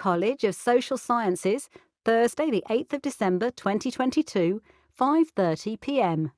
College of Social Sciences, Thursday, the 8th of December 2022, 5:30 p.m.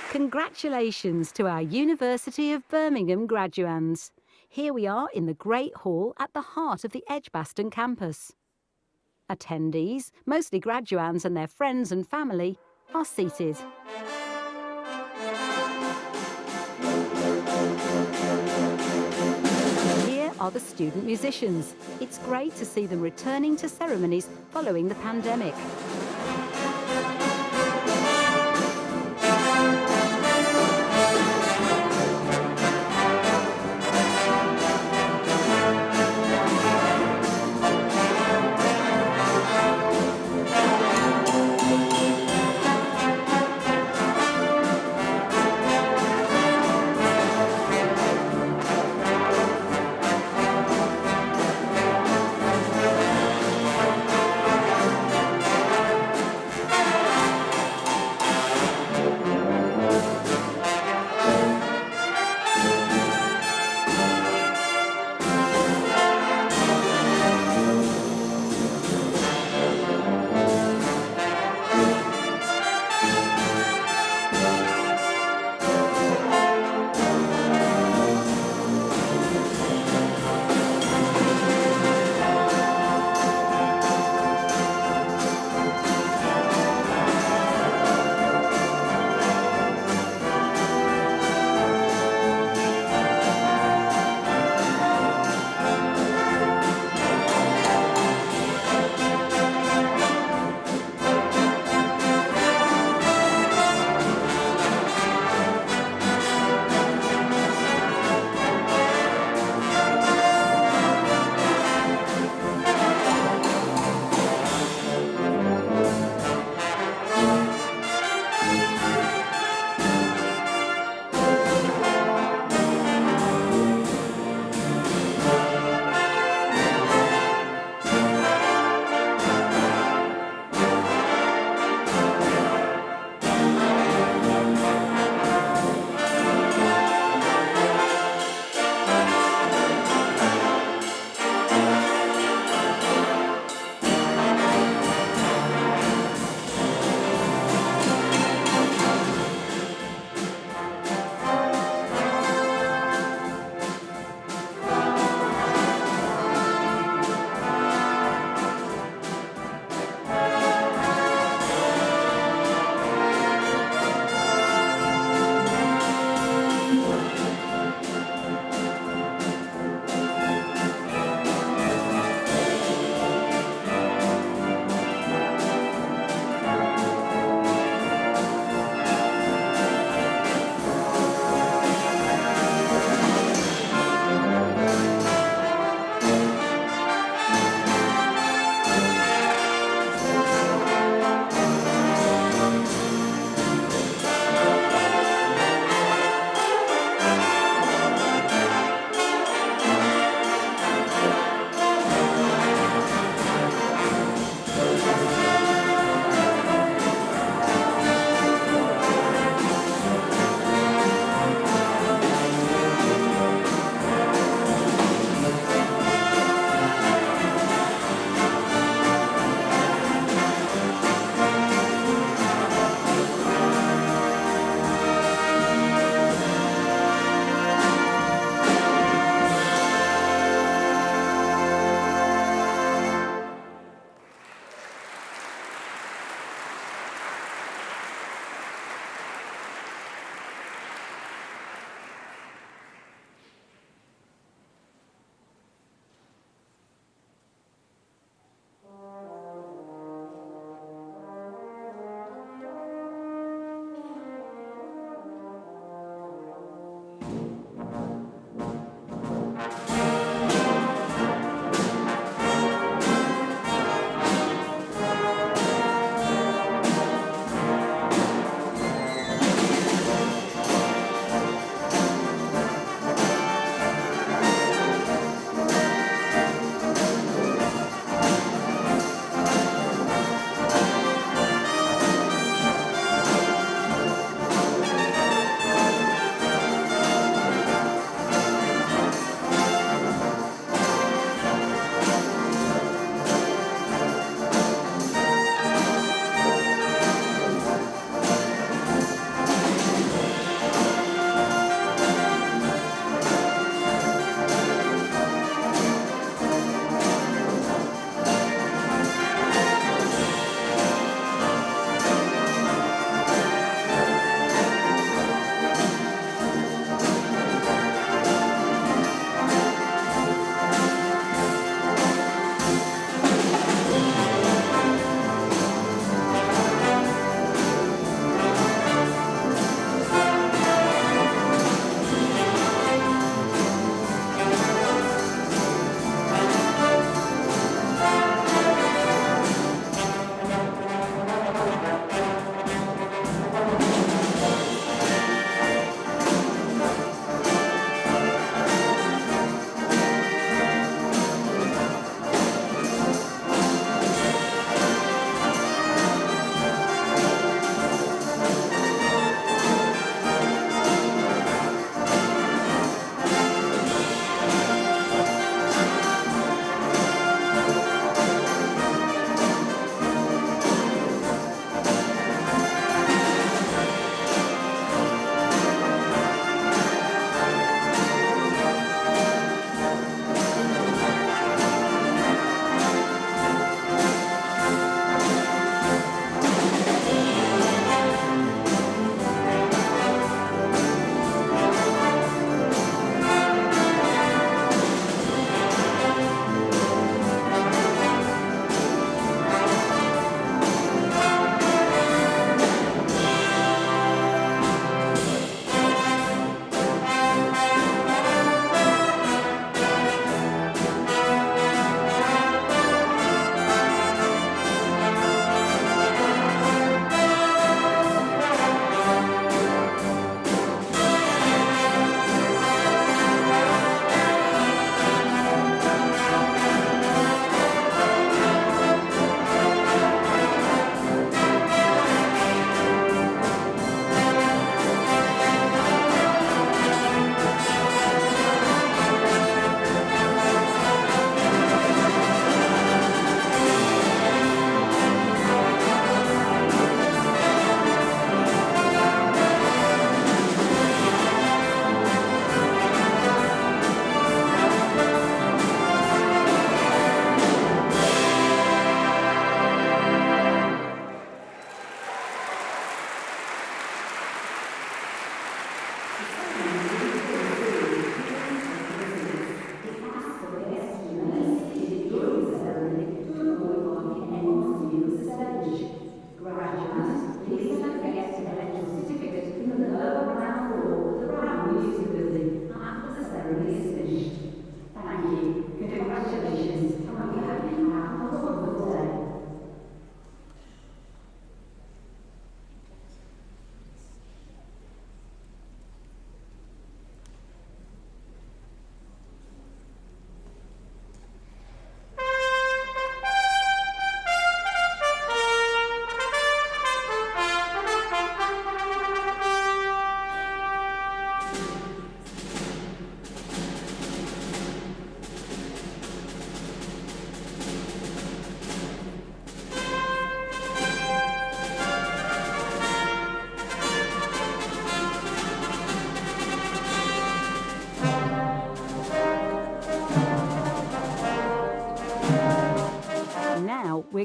Congratulations to our University of Birmingham graduands. Here we are in the Great Hall at the heart of the Edgbaston campus. Attendees, mostly graduands and their friends and family, are seated. Here are the student musicians. It's great to see them returning to ceremonies following the pandemic.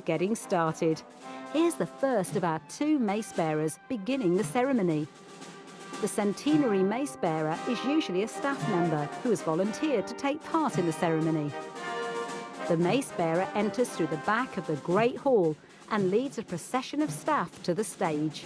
get getting started. Here's the first of our 2 mace bearers beginning the ceremony. The centenary mace bearer is usually a staff member who has volunteered to take part in the ceremony. The mace bearer enters through the back of the Great Hall and leads a procession of staff to the stage.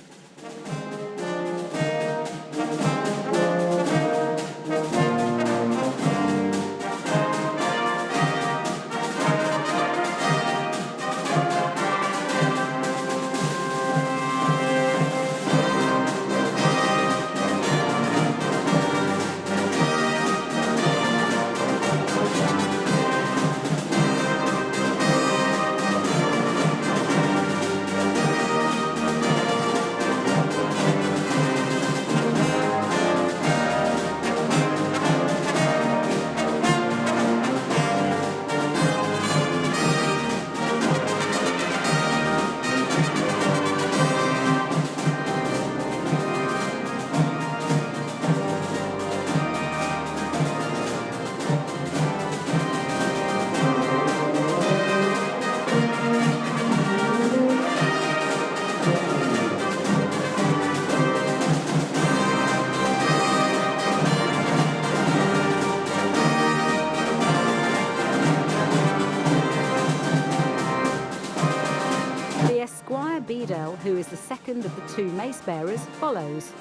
Squire Bedell, who is the second of the 2 mace bearers, follows.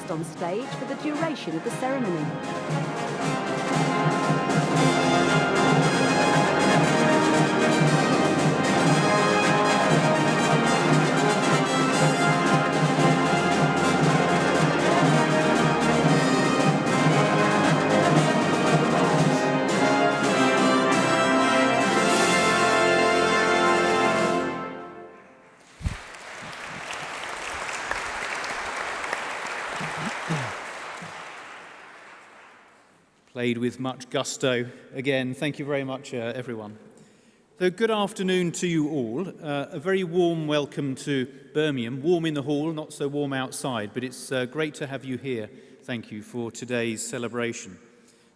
On stage for the duration of the ceremony. Played with much gusto. Again, thank you very much, everyone. So good afternoon to you all. A very warm welcome to Birmingham. Warm in the hall, not so warm outside, but it's great to have you here. Thank you for today's celebration.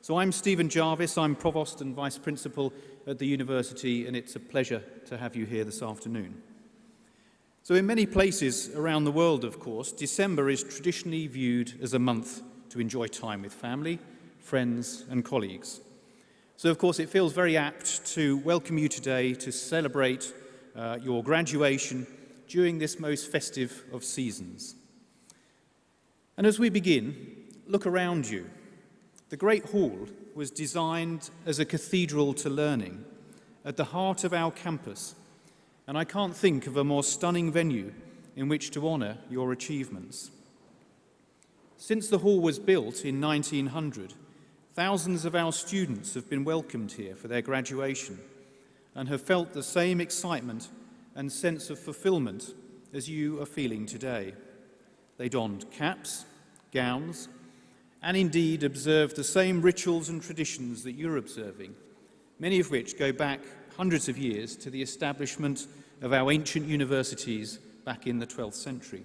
So I'm Stephen Jarvis. I'm Provost and Vice Principal at the university, and it's a pleasure to have you here this afternoon. So in many places around the world, of course, December is traditionally viewed as a month to enjoy time with family, friends and colleagues. So of course it feels very apt to welcome you today to celebrate your graduation during this most festive of seasons. And as we begin, look around you. The Great Hall was designed as a cathedral to learning at the heart of our campus, and I can't think of a more stunning venue in which to honour your achievements. Since the hall was built in 1900, thousands of our students have been welcomed here for their graduation and have felt the same excitement and sense of fulfillment as you are feeling today. They donned caps, gowns, and indeed observed the same rituals and traditions that you're observing, many of which go back hundreds of years to the establishment of our ancient universities back in the 12th century.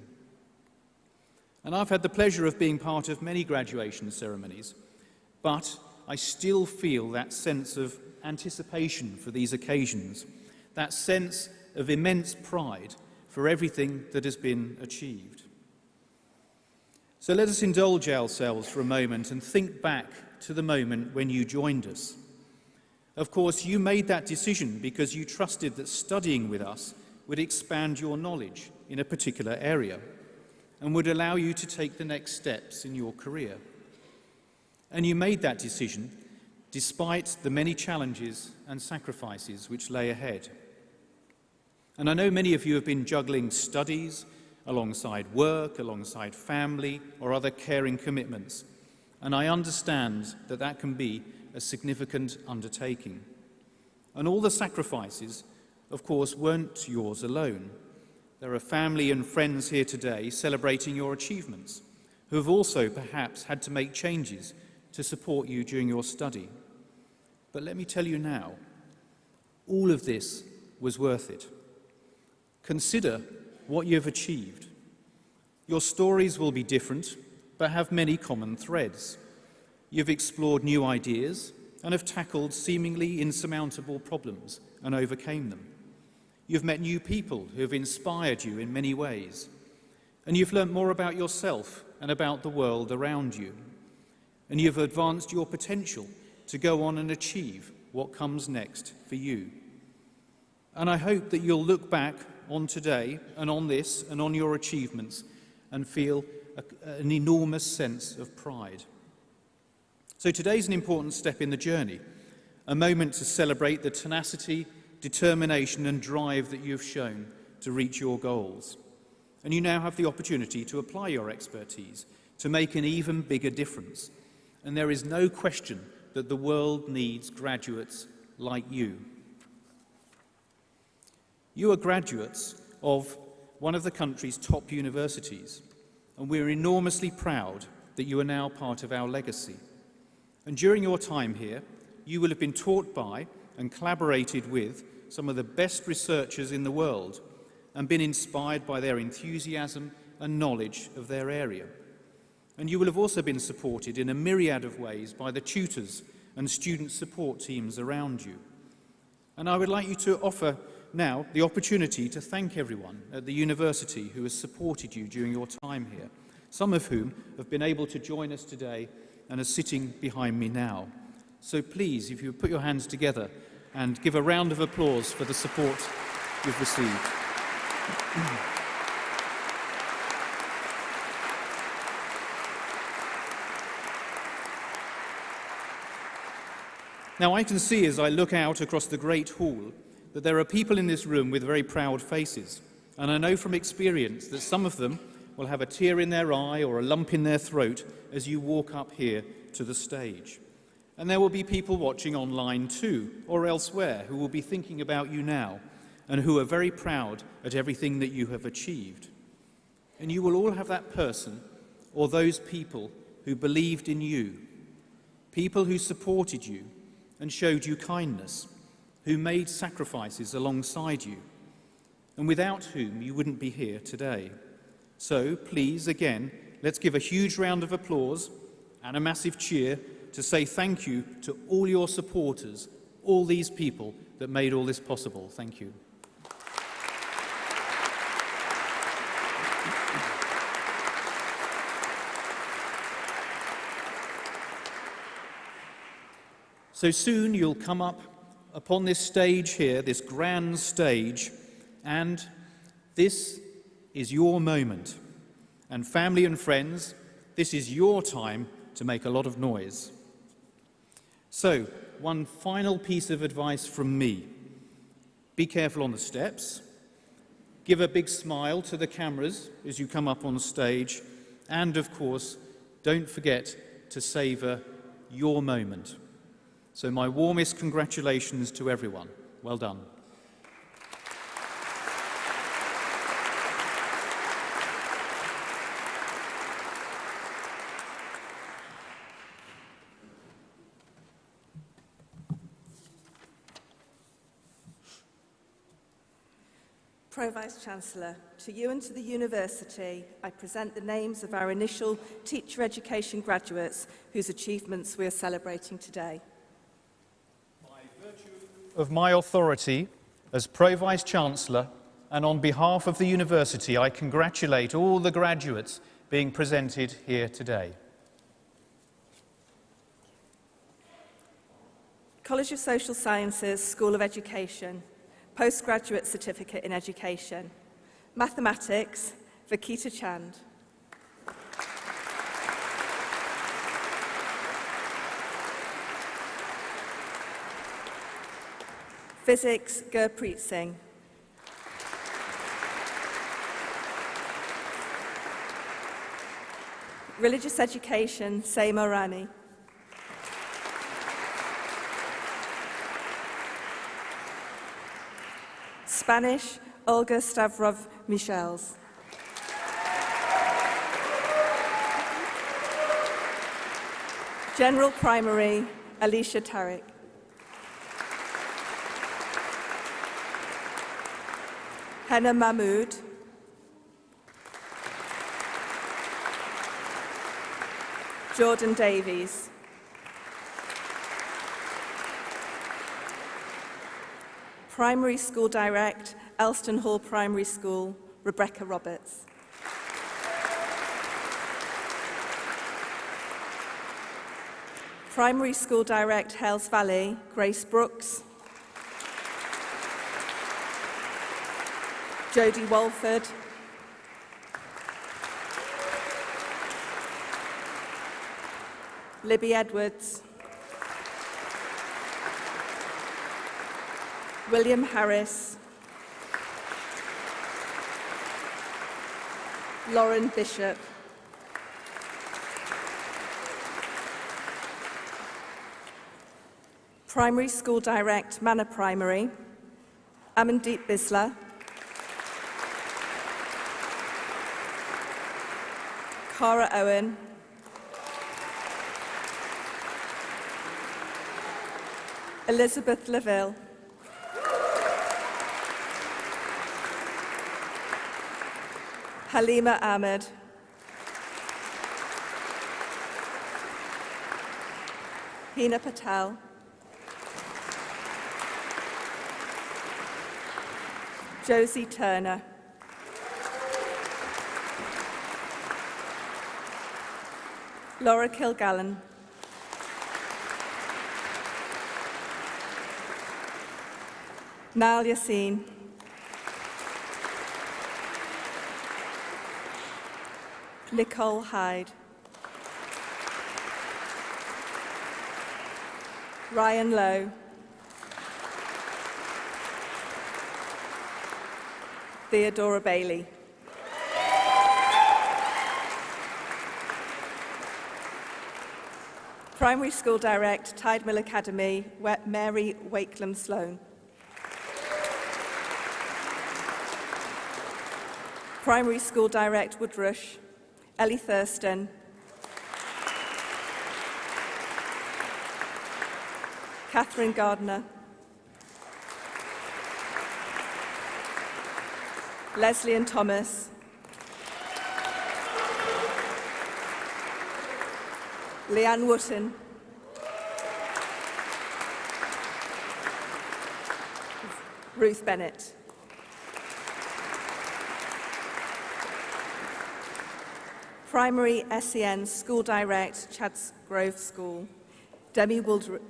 And I've had the pleasure of being part of many graduation ceremonies, but I still feel that sense of anticipation for these occasions, that sense of immense pride for everything that has been achieved. So let us indulge ourselves for a moment and think back to the moment when you joined us. Of course, you made that decision because you trusted that studying with us would expand your knowledge in a particular area and would allow you to take the next steps in your career. And you made that decision despite the many challenges and sacrifices which lay ahead. And I know many of you have been juggling studies alongside work, alongside family, or other caring commitments. And I understand that that can be a significant undertaking. And all the sacrifices of course, weren't yours alone. There are family and friends here today celebrating your achievements, who have also perhaps had to make changes to support you during your study. But let me tell you now, all of this was worth it. Consider what you have achieved. Your stories will be different, but have many common threads. You've explored new ideas and have tackled seemingly insurmountable problems and overcame them. You've met new people who have inspired you in many ways, and you've learnt more about yourself and about the world around you. And you've advanced your potential to go on and achieve what comes next for you. And I hope that you'll look back on today and on this and on your achievements and feel an enormous sense of pride. So today's an important step in the journey, a moment to celebrate the tenacity, determination and drive that you've shown to reach your goals. And you now have the opportunity to apply your expertise to make an even bigger difference. And there is no question that the world needs graduates like you. You are graduates of one of the country's top universities, and we're enormously proud that you are now part of our legacy. And during your time here, you will have been taught by and collaborated with some of the best researchers in the world and been inspired by their enthusiasm and knowledge of their area. And you will have also been supported in a myriad of ways by the tutors and student support teams around you. And I would like you to offer now the opportunity to thank everyone at the university who has supported you during your time here, some of whom have been able to join us today and are sitting behind me now. So please, if you would put your hands together and give a round of applause for the support you've received. Now, I can see as I look out across the Great Hall that there are people in this room with very proud faces, and I know from experience that some of them will have a tear in their eye or a lump in their throat as you walk up here to the stage. And there will be people watching online too, or elsewhere, who will be thinking about you now and who are very proud at everything that you have achieved. And you will all have that person or those people who believed in you, people who supported you and showed you kindness, who made sacrifices alongside you, and without whom you wouldn't be here today. So please, again, let's give a huge round of applause and a massive cheer to say thank you to all your supporters, all these people that made all this possible. Thank you. So soon you'll come up upon this stage here, this grand stage, and this is your moment. And family and friends, this is your time to make a lot of noise. So, one final piece of advice from me. Be careful on the steps. Give a big smile to the cameras as you come up on stage. And, of course, don't forget to savour your moment. So my warmest congratulations to everyone. Well done. Pro-Vice-Chancellor, to you and to the University, I present the names of our initial teacher education graduates whose achievements we are celebrating today. Of my authority as Pro-Vice-Chancellor and on behalf of the University, I congratulate all the graduates being presented here today. College of Social Sciences, School of Education, Postgraduate Certificate in Education, Mathematics, Vakita Chand. Physics, Gurpreet Singh. Religious Education, Seema Rani. Spanish, Olga Stavrov-Michels. General Primary, Alicia Tarek. Henna Mahmood. Jordan Davies. Primary School Direct, Elston Hall Primary School, Rebecca Roberts. Primary School Direct, Hales Valley, Grace Brooks. Jodie Walford. Libby Edwards. William Harris. Lauren Bishop. Primary School Direct, Manor Primary, Amandeep Bisla. Cara Owen. Elizabeth Laville. Halima Ahmed. Hina Patel. Josie Turner. Laura Kilgallen. Nal Yassin. Nicole Hyde. Ryan Lowe. Theodora Bailey. Primary School Direct, Tidemill Academy, Mary Wakelam Sloan. Primary School Direct, Woodrush, Ellie Thurston. Catherine Gardner. Leslie and Thomas. Leanne Wotton. Ruth Bennett. Primary SEN School Direct, Chads Grove School, Demi Wooldridge.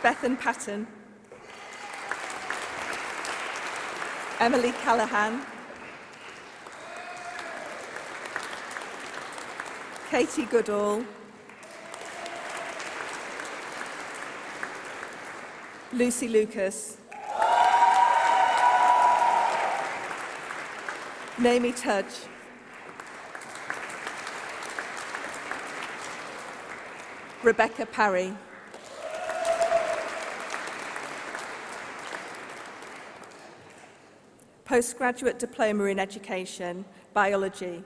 Bethan Patton. Emily Callahan. Katie Goodall. Lucy Lucas. Naomi Tudge. Rebecca Parry. Postgraduate Diploma in Education, Biology,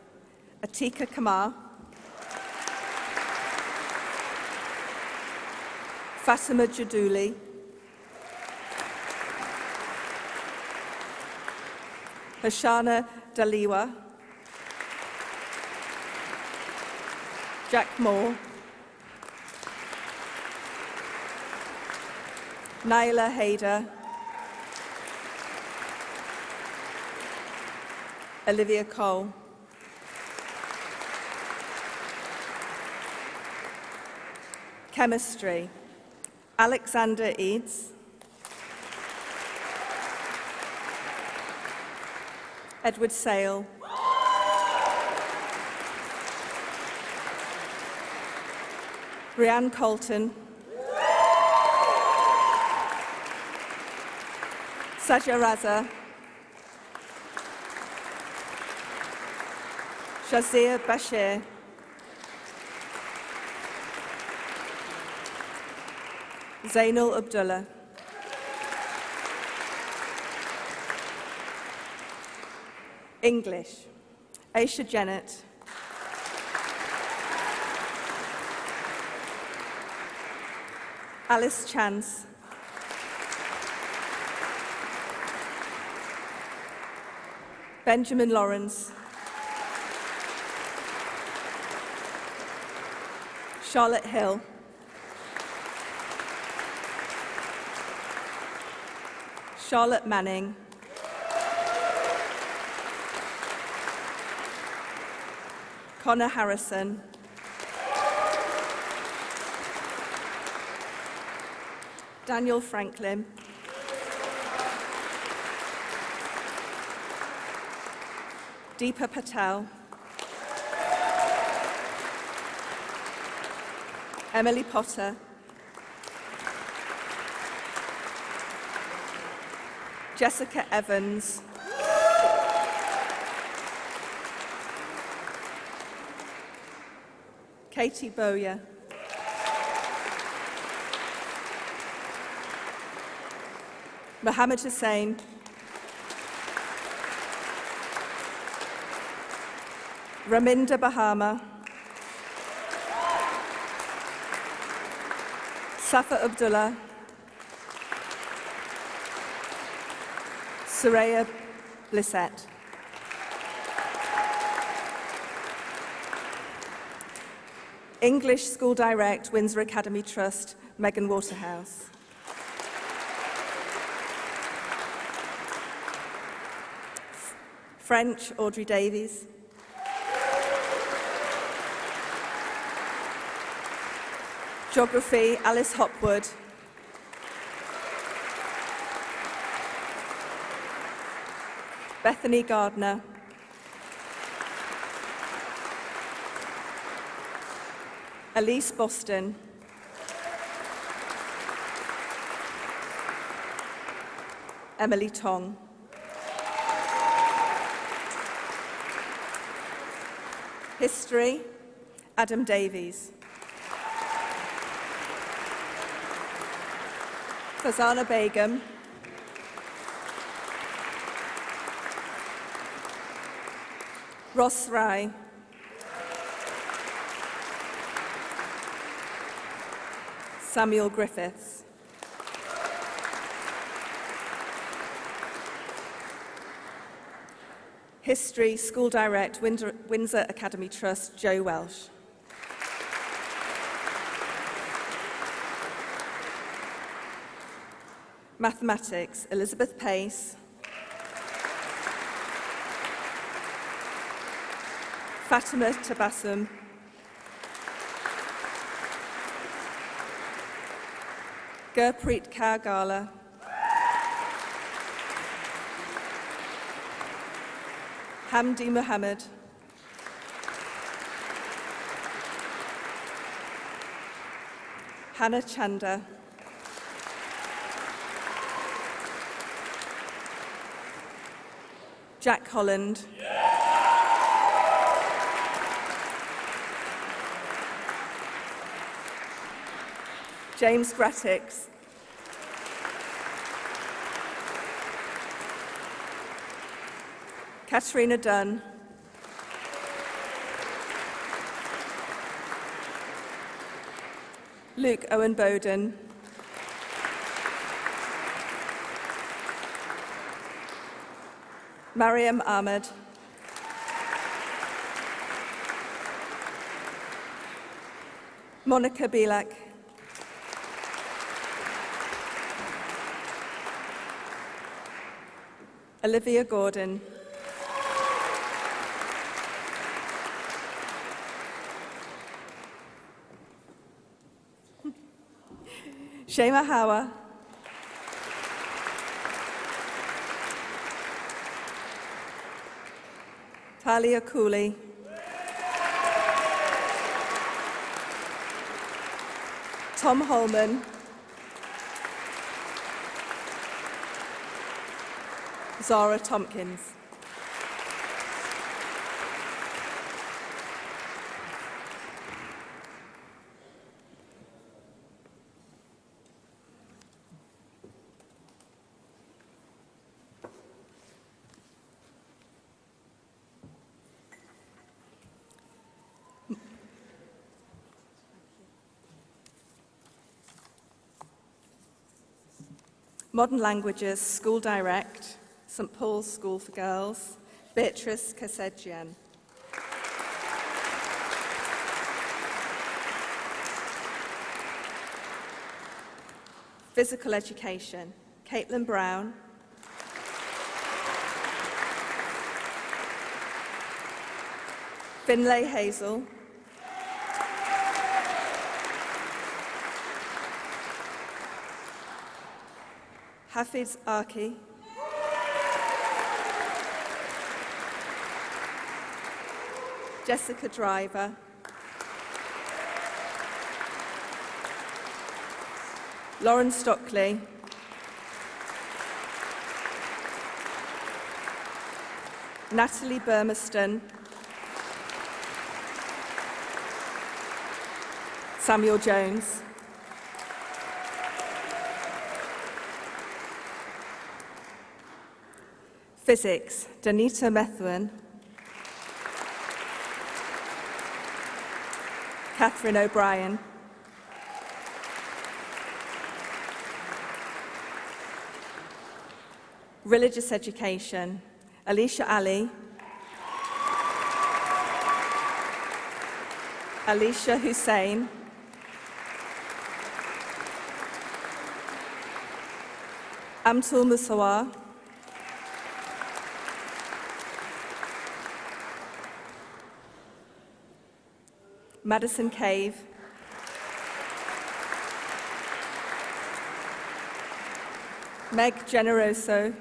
Atika Kamar. Fatima Jadouli. Hashana Daliwa. Jack Moore. Naila Hayder. Olivia Cole. Chemistry, Alexander Eads. Edward Sale. Rianne Colton. Sajja Raza. Shazia Bashir. Zainul Abdullah. English, Aisha Jennett. Alice Chance. Benjamin Lawrence. Charlotte Hill. Charlotte Manning. Connor Harrison. Daniel Franklin. Deepa Patel. Emily Potter. Jessica Evans. Katie Bowyer. Mohammed Hussain. Raminda Bahama. Safa Abdullah. Soraya Blissett. English School Direct, Windsor Academy Trust, Megan Waterhouse. French, Audrey Davies. Geography, Alice Hopwood. Bethany Gardner. Elise Boston. Emily Tong. History, Adam Davies. Fazana Begum. Ross Rai. Samuel Griffiths. History, School Direct, Windsor Academy Trust, Joe Welsh. Mathematics, Elizabeth Pace. Fatima Tabassum. Gurpreet Kaur Gala. Hamdi Muhammad. Hannah Chanda. Jack Holland. James Grattix. Katrina Dunn. Luke Owen Bowden. Mariam Ahmed. Monica Bilak. Olivia Gordon. Shema Hawa. Talia Cooley. Tom Holman. Zara Tompkins. Modern Languages School Direct, St Paul's School for Girls, Beatrice Kasedjian. Physical Education, Caitlin Brown, Finlay Hazel, Hafiz Arki, Jessica Driver, Lauren Stockley, Natalie Burmiston, Samuel Jones, Physics, Danita Methuen, Catherine O'Brien, Religious Education, Alicia Ali, Alicia Hussein, Amtul Musawa, Madison Cave, Meg Generoso,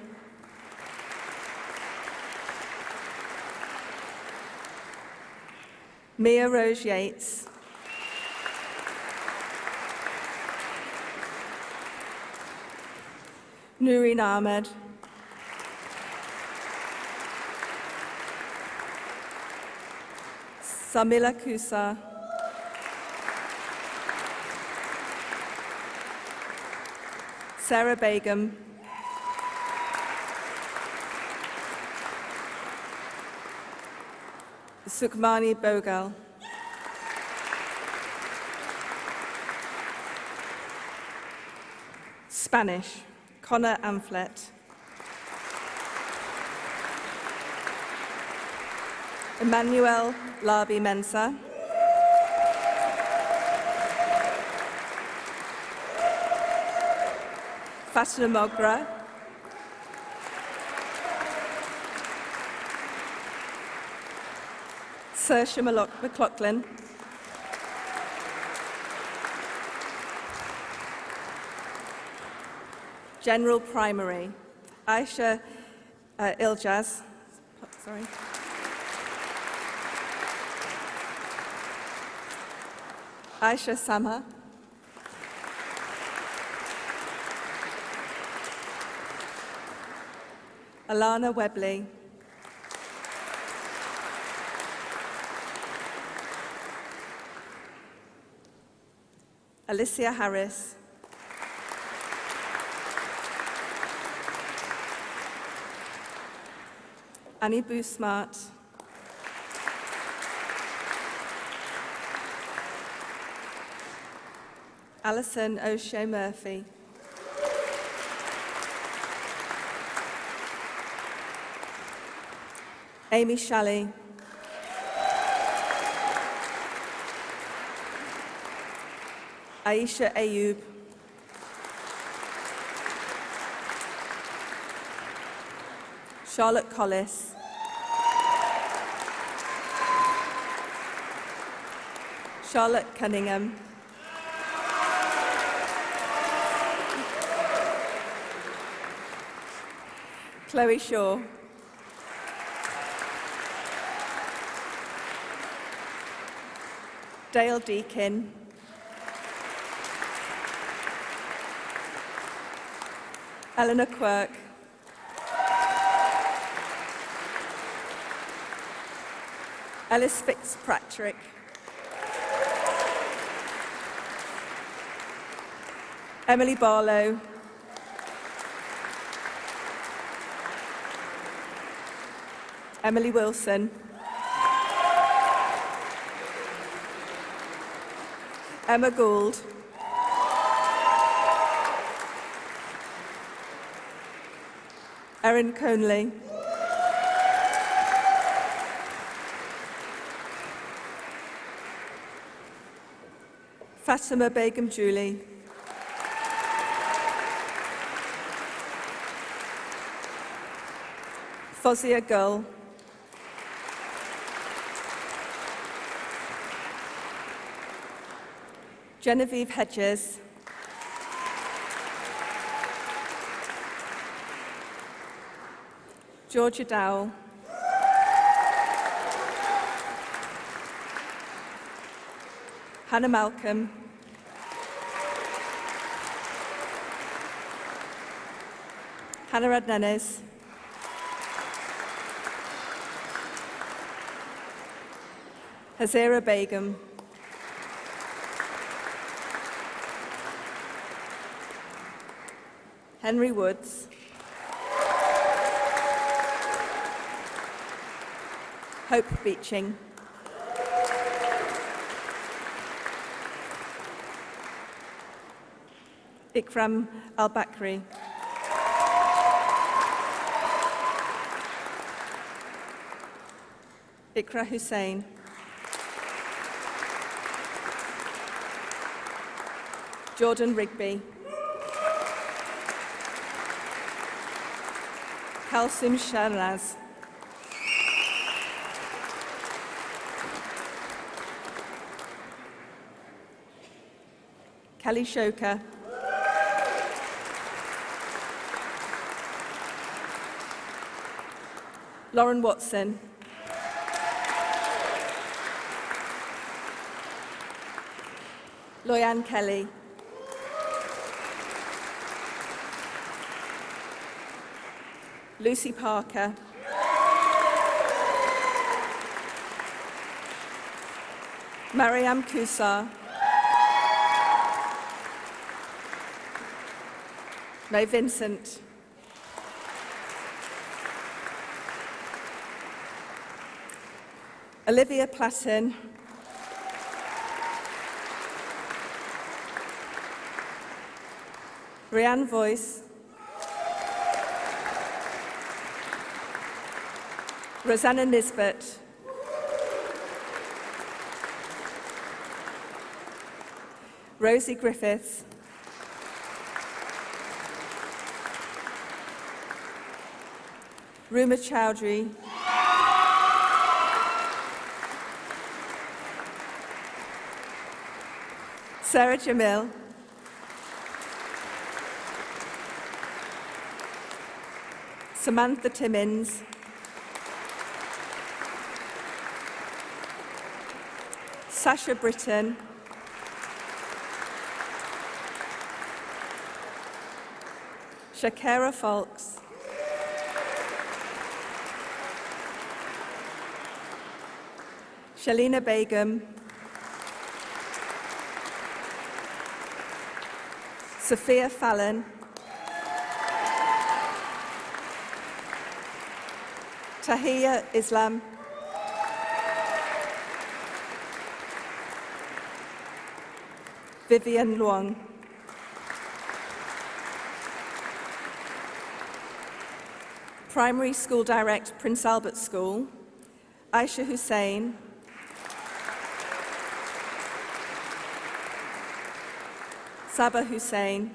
Mia Rose Yates, Nureen Ahmed, Samila Kusa, Sarah Begum, Sukhmani Bogal, Spanish, Connor Amphlett, Emmanuel Labi Mensa, Fatima Mogra, Saoirse McLaughlin, General Primary, Aisha Iljaz, Aisha Samha, Alana Webley, Alicia Harris, Annie Boosmart, Alison O'Shea Murphy, Amy Shalley, Aisha Ayub, Charlotte Collis, Charlotte Cunningham, Chloe Shaw, Dale Deakin, Eleanor Quirk, Ellis Fitzpatrick, Emily Barlow, Emily Wilson, Emma Gould, Erin Conley, Fatima Begum Julie, Fozia Gull, Genevieve Hedges, Georgia Dowell, Hannah Malcolm, Hannah Adnenes, Hazira Begum, Henry Woods, Hope Beeching, Ikram Al-Bakri, Ikra Hussain, Jordan Rigby, Kalsum Shahnaz, Kelly Shoka, Lauren Watson, Loyan Kelly, Lucy Parker, Mariam Kusar, May Vincent, Olivia Platten, Rhianne Voice, Rosanna Nisbet, Rosie Griffiths, Ruma Chowdhury, Sarah Jamil, Samantha Timmins, Sasha Britton, Shakira Falks, Shalina Begum, Sophia Fallon, Tahiyya Islam, Vivian Luong, Primary School Direct, Prince Albert School, Aisha Hussain, Saba Hussain,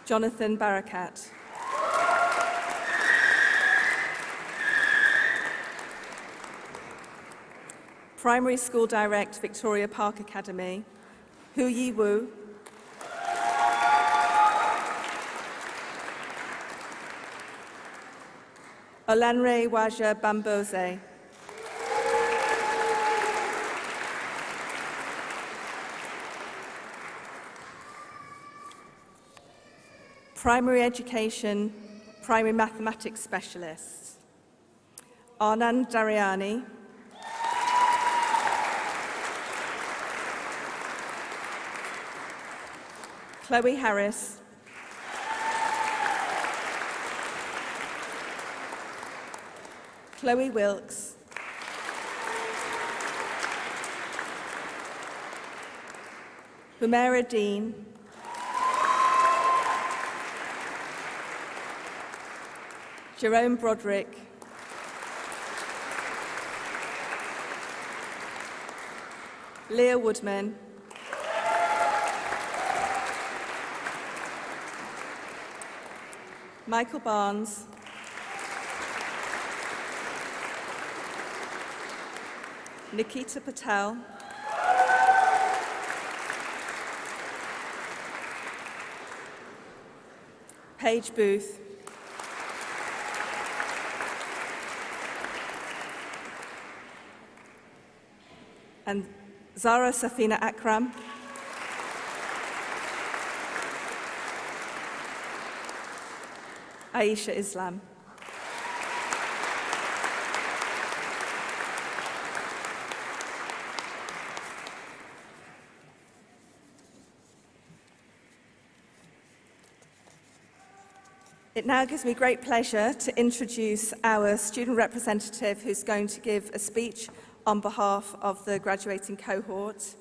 Jonathan Barakat, Primary School Direct, Victoria Park Academy, Hu Yi Wu, Olanre Waja Bamboze, Primary Education, Primary Mathematics Specialists, Anand Dariani, Chloe Harris, Chloe Wilkes, Humaira Dean, Jerome Broderick, Leah Woodman, Michael Barnes, Nikita Patel, Paige Booth, and Zara Safina Akram, Aisha Islam. It now gives me great pleasure to introduce our student representative who's going to give a speech on behalf of the graduating cohort.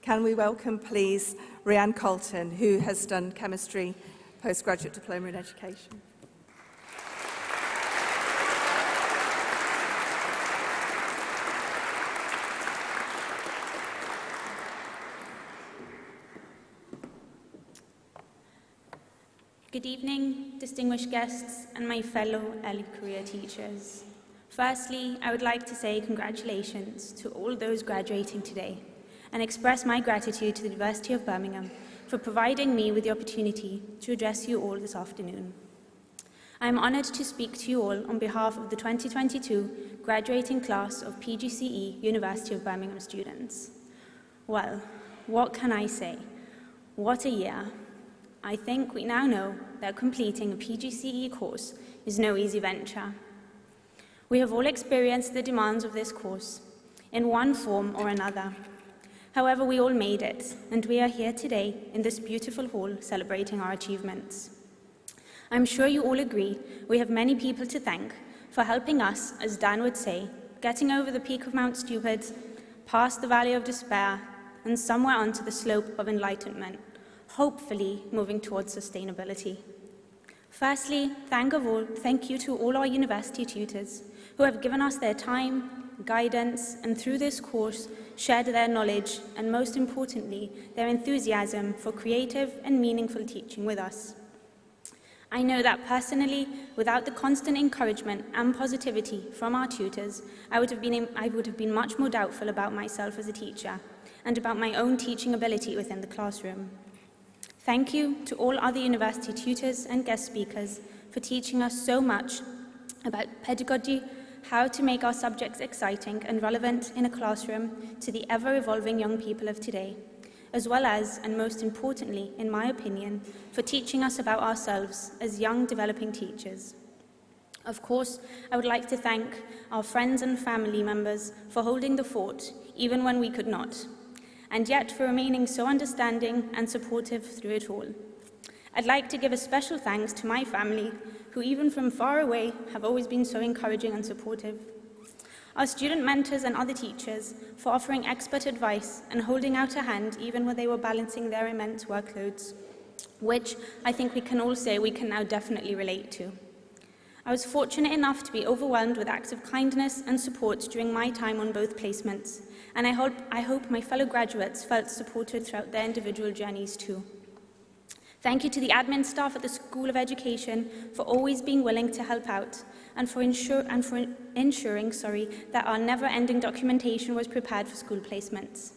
Can we welcome, please, Rhianne Colton, who has done chemistry postgraduate diploma in education. Good evening, distinguished guests and my fellow early career teachers. Firstly, I would like to say congratulations to all those graduating today and express my gratitude to the University of Birmingham for providing me with the opportunity to address you all this afternoon. I am honoured to speak to you all on behalf of the 2022 graduating class of PGCE University of Birmingham students. Well, what can I say? What a year. I think we now know that completing a PGCE course is no easy venture. We have all experienced the demands of this course in one form or another. However, we all made it, and we are here today in this beautiful hall celebrating our achievements. I'm sure you all agree we have many people to thank for helping us, as Dan would say, getting over the peak of Mount Stupid, past the valley of despair, and somewhere onto the slope of enlightenment, hopefully moving towards sustainability. Firstly, thank you to all our university tutors who have given us their time, guidance, and through this course shared their knowledge and, most importantly, their enthusiasm for creative and meaningful teaching with us. I know that personally, without the constant encouragement and positivity from our tutors, I would have been much more doubtful about myself as a teacher and about my own teaching ability within the classroom. Thank you to all other university tutors and guest speakers for teaching us so much about pedagogy, how to make our subjects exciting and relevant in a classroom to the ever-evolving young people of today, as well as, and most importantly, in my opinion, for teaching us about ourselves as young developing teachers. Of course, I would like to thank our friends and family members for holding the fort, even when we could not, and yet for remaining so understanding and supportive through it all. I'd like to give a special thanks to my family, who even from far away have always been so encouraging and supportive. Our student mentors and other teachers for offering expert advice and holding out a hand even when they were balancing their immense workloads, which I think we can all say we can now definitely relate to. I was fortunate enough to be overwhelmed with acts of kindness and support during my time on both placements, and I hope my fellow graduates felt supported throughout their individual journeys too. Thank you to the admin staff at the School of Education for always being willing to help out and for ensuring that our never-ending documentation was prepared for school placements.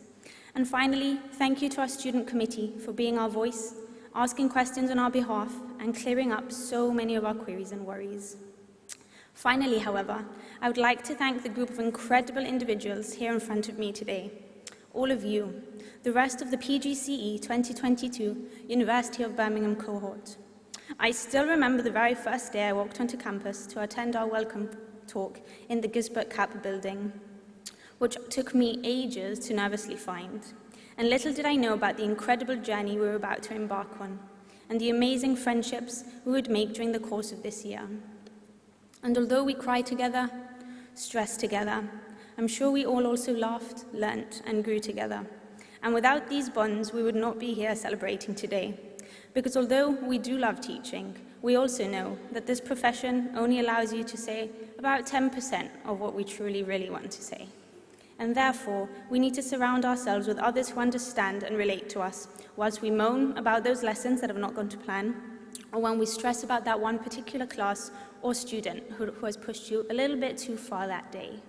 And finally, thank you to our student committee for being our voice, asking questions on our behalf, and clearing up so many of our queries and worries. Finally, however, I would like to thank the group of incredible individuals here in front of me today. All of you, the rest of the PGCE 2022 University of Birmingham cohort. I still remember the very first day I walked onto campus to attend our welcome talk in the Gisbert Cap building, which took me ages to nervously find. And little did I know about the incredible journey we were about to embark on, and the amazing friendships we would make during the course of this year. And although we cried together, stressed together, I'm sure we all also laughed, learnt, and grew together. And without these bonds, we would not be here celebrating today. Because although we do love teaching, we also know that this profession only allows you to say about 10% of what we truly, really want to say. And therefore, we need to surround ourselves with others who understand and relate to us, whilst we moan about those lessons that have not gone to plan, or when we stress about that one particular class or student who has pushed you a little bit too far that day.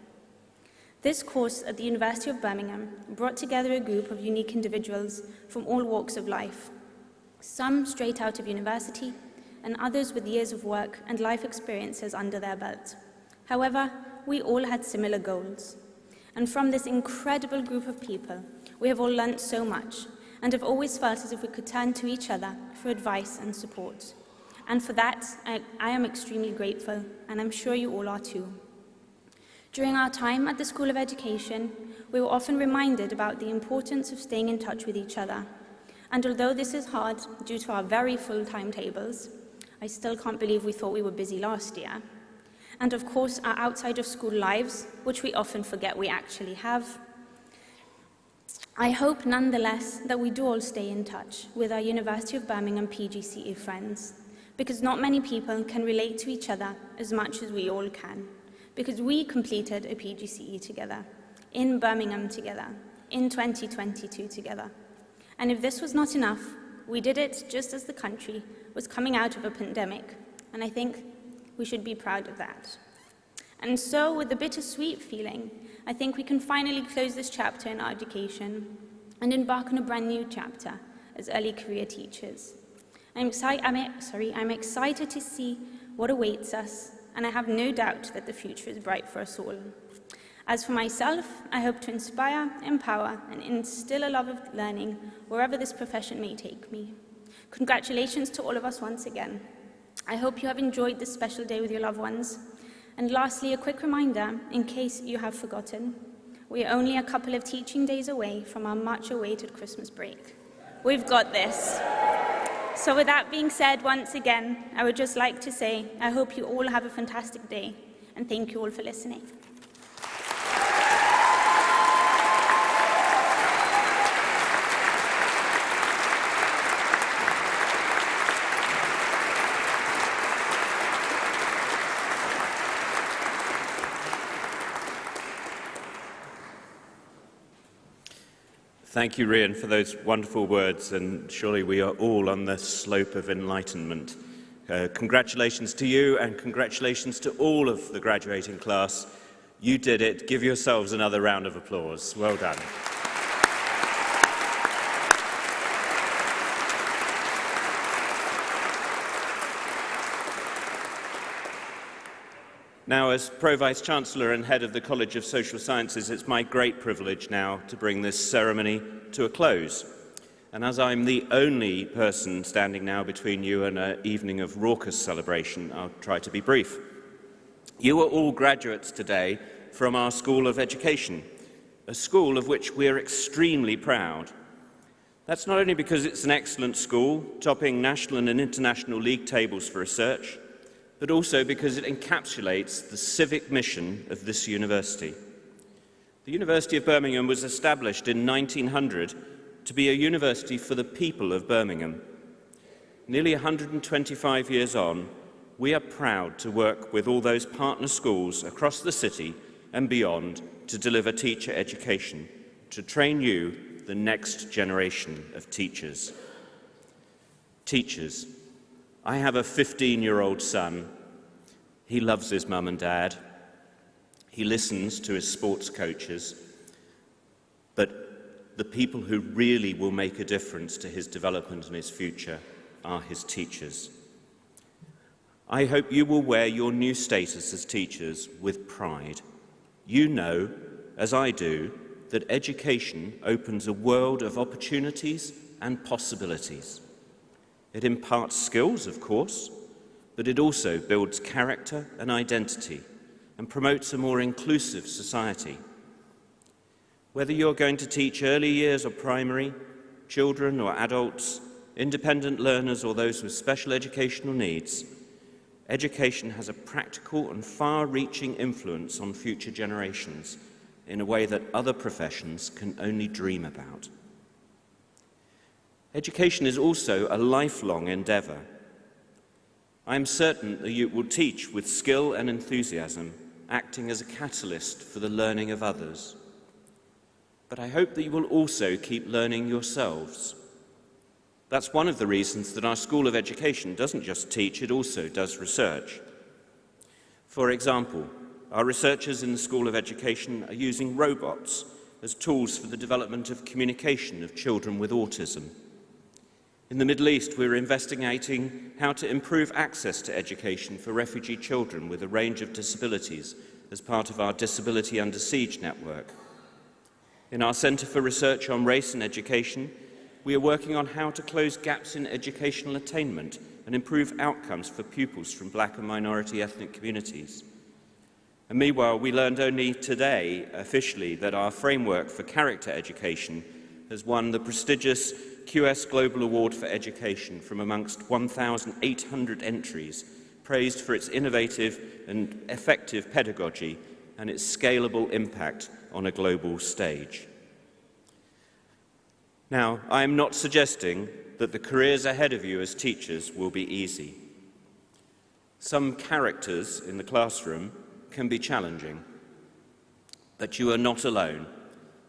This course at the University of Birmingham brought together a group of unique individuals from all walks of life, some straight out of university, and others with years of work and life experiences under their belt. However, we all had similar goals. And from this incredible group of people, we have all learnt so much and have always felt as if we could turn to each other for advice and support. And for that, I am extremely grateful, and I'm sure you all are too. During our time at the School of Education, we were often reminded about the importance of staying in touch with each other. And although this is hard due to our very full timetables, I still can't believe we thought we were busy last year. And of course, our outside of school lives, which we often forget we actually have. I hope nonetheless that we do all stay in touch with our University of Birmingham PGCE friends, because not many people can relate to each other as much as we all can, because we completed a PGCE together, in Birmingham together, in 2022 together. And if this was not enough, we did it just as the country was coming out of a pandemic, and I think we should be proud of that. And so, with a bittersweet feeling, I think we can finally close this chapter in our education and embark on a brand new chapter as early career teachers. I'm excited to see what awaits us, and I have no doubt that the future is bright for us all. As for myself, I hope to inspire, empower, and instill a love of learning wherever this profession may take me. Congratulations to all of us once again. I hope you have enjoyed this special day with your loved ones. And lastly, a quick reminder, in case you have forgotten, we are only a couple of teaching days away from our much-awaited Christmas break. We've got this. So with that being said, once again, I would just like to say, I hope you all have a fantastic day, and thank you all for listening. Thank you, Rhian, for those wonderful words, and surely we are all on the slope of enlightenment. Congratulations to you, and congratulations to all of the graduating class. You did it. Give yourselves another round of applause. Well done. Now, as Pro-Vice-Chancellor and Head of the College of Social Sciences, it's my great privilege now to bring this ceremony to a close. And as I'm the only person standing now between you and an evening of raucous celebration, I'll try to be brief. You are all graduates today from our School of Education, a school of which we're extremely proud. That's not only because it's an excellent school, topping national and international league tables for research, but also because it encapsulates the civic mission of this university. The University of Birmingham was established in 1900 to be a university for the people of Birmingham. Nearly 125 years on, we are proud to work with all those partner schools across the city and beyond to deliver teacher education, to train you, the next generation of teachers. Teachers. I have a 15-year-old son. He loves his mum and dad. He listens to his sports coaches. But the people who really will make a difference to his development and his future are his teachers. I hope you will wear your new status as teachers with pride. You know, as I do, that education opens a world of opportunities and possibilities. It imparts skills, of course, but it also builds character and identity and promotes a more inclusive society. Whether you're going to teach early years or primary, children or adults, independent learners or those with special educational needs, education has a practical and far-reaching influence on future generations in a way that other professions can only dream about. Education is also a lifelong endeavour. I am certain that you will teach with skill and enthusiasm, acting as a catalyst for the learning of others. But I hope that you will also keep learning yourselves. That's one of the reasons that our School of Education doesn't just teach, it also does research. For example, our researchers in the School of Education are using robots as tools for the development of communication of children with autism. In the Middle East, we're investigating how to improve access to education for refugee children with a range of disabilities as part of our Disability Under Siege network. In our Centre for Research on Race and Education, we are working on how to close gaps in educational attainment and improve outcomes for pupils from black and minority ethnic communities. And meanwhile, we learned only today, officially, that our framework for character education has won the prestigious QS Global Award for Education from amongst 1,800 entries, praised for its innovative and effective pedagogy and its scalable impact on a global stage. Now, I am not suggesting that the careers ahead of you as teachers will be easy. Some characters in the classroom can be challenging, but you are not alone.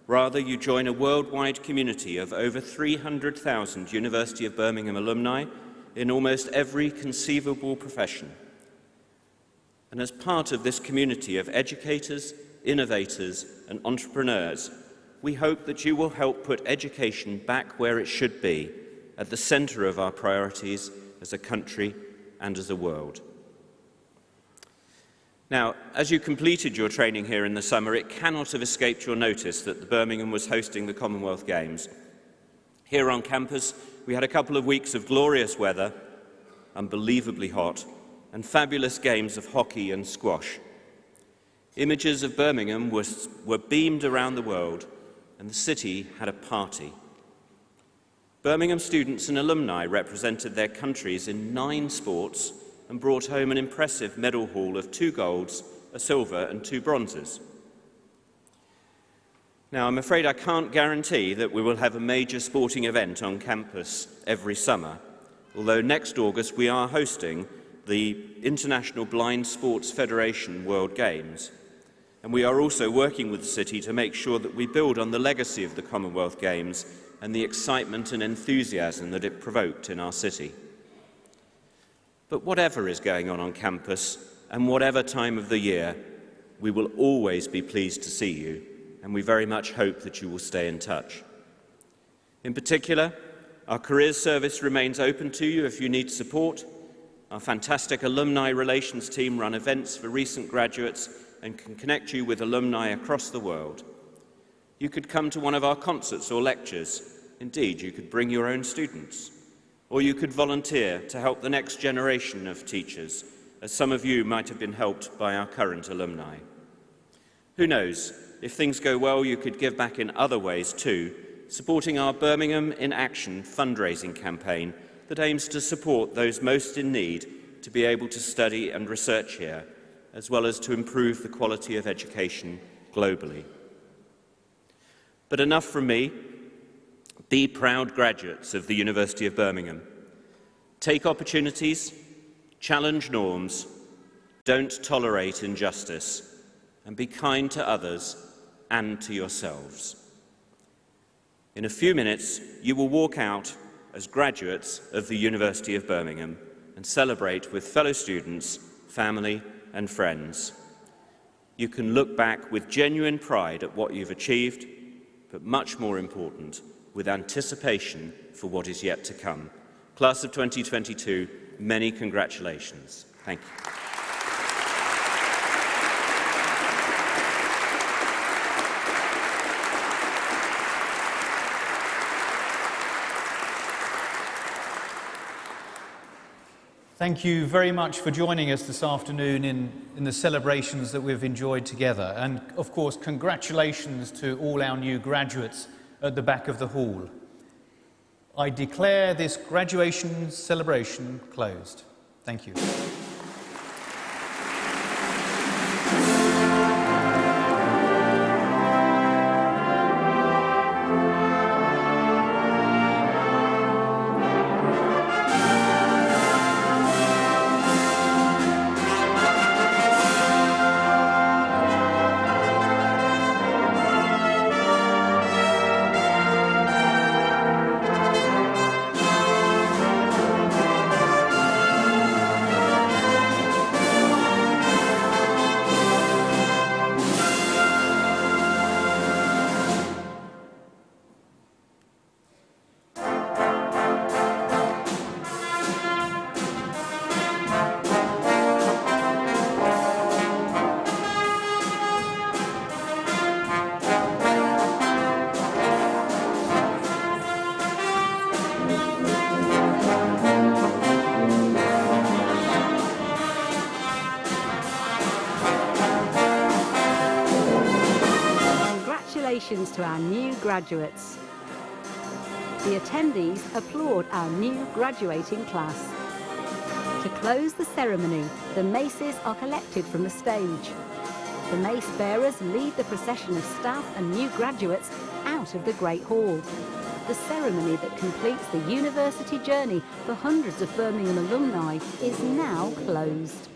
Rather, you join a worldwide community of over 300,000 University of Birmingham alumni in almost every conceivable profession. And as part of this community of educators, innovators, and entrepreneurs, we hope that you will help put education back where it should be, at the centre of our priorities as a country and as a world. Now, as you completed your training here in the summer, it cannot have escaped your notice that Birmingham was hosting the Commonwealth Games. Here on campus, we had a couple of weeks of glorious weather, unbelievably hot, and fabulous games of hockey and squash. Images of Birmingham were beamed around the world, and the city had a party. Birmingham students and alumni represented their countries in 9 sports and brought home an impressive medal haul of 2 golds, a silver and 2 bronzes. Now, I'm afraid I can't guarantee that we will have a major sporting event on campus every summer, although next August we are hosting the International Blind Sports Federation World Games, and we are also working with the city to make sure that we build on the legacy of the Commonwealth Games and the excitement and enthusiasm that it provoked in our city. But whatever is going on campus, and whatever time of the year, we will always be pleased to see you, and we very much hope that you will stay in touch. In particular, our careers service remains open to you if you need support. Our fantastic alumni relations team run events for recent graduates and can connect you with alumni across the world. You could come to one of our concerts or lectures. Indeed, you could bring your own students. Or you could volunteer to help the next generation of teachers, as some of you might have been helped by our current alumni. Who knows, if things go well, you could give back in other ways too, supporting our Birmingham in Action fundraising campaign that aims to support those most in need to be able to study and research here, as well as to improve the quality of education globally. But enough from me. Be proud graduates of the University of Birmingham. Take opportunities, challenge norms, don't tolerate injustice, and be kind to others and to yourselves. In a few minutes, you will walk out as graduates of the University of Birmingham and celebrate with fellow students, family, and friends. You can look back with genuine pride at what you've achieved, but much more important, with anticipation for what is yet to come. Class of 2022, many congratulations. Thank you. Thank you very much for joining us this afternoon in the celebrations that we've enjoyed together. And of course, congratulations to all our new graduates at the back of the hall. I declare this graduation celebration closed. Thank you. Congratulations to our new graduates. The attendees applaud our new graduating class. To close the ceremony, the maces are collected from the stage. The mace bearers lead the procession of staff and new graduates out of the Great Hall. The ceremony that completes the university journey for hundreds of Birmingham alumni is now closed.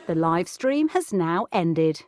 The live stream has now ended.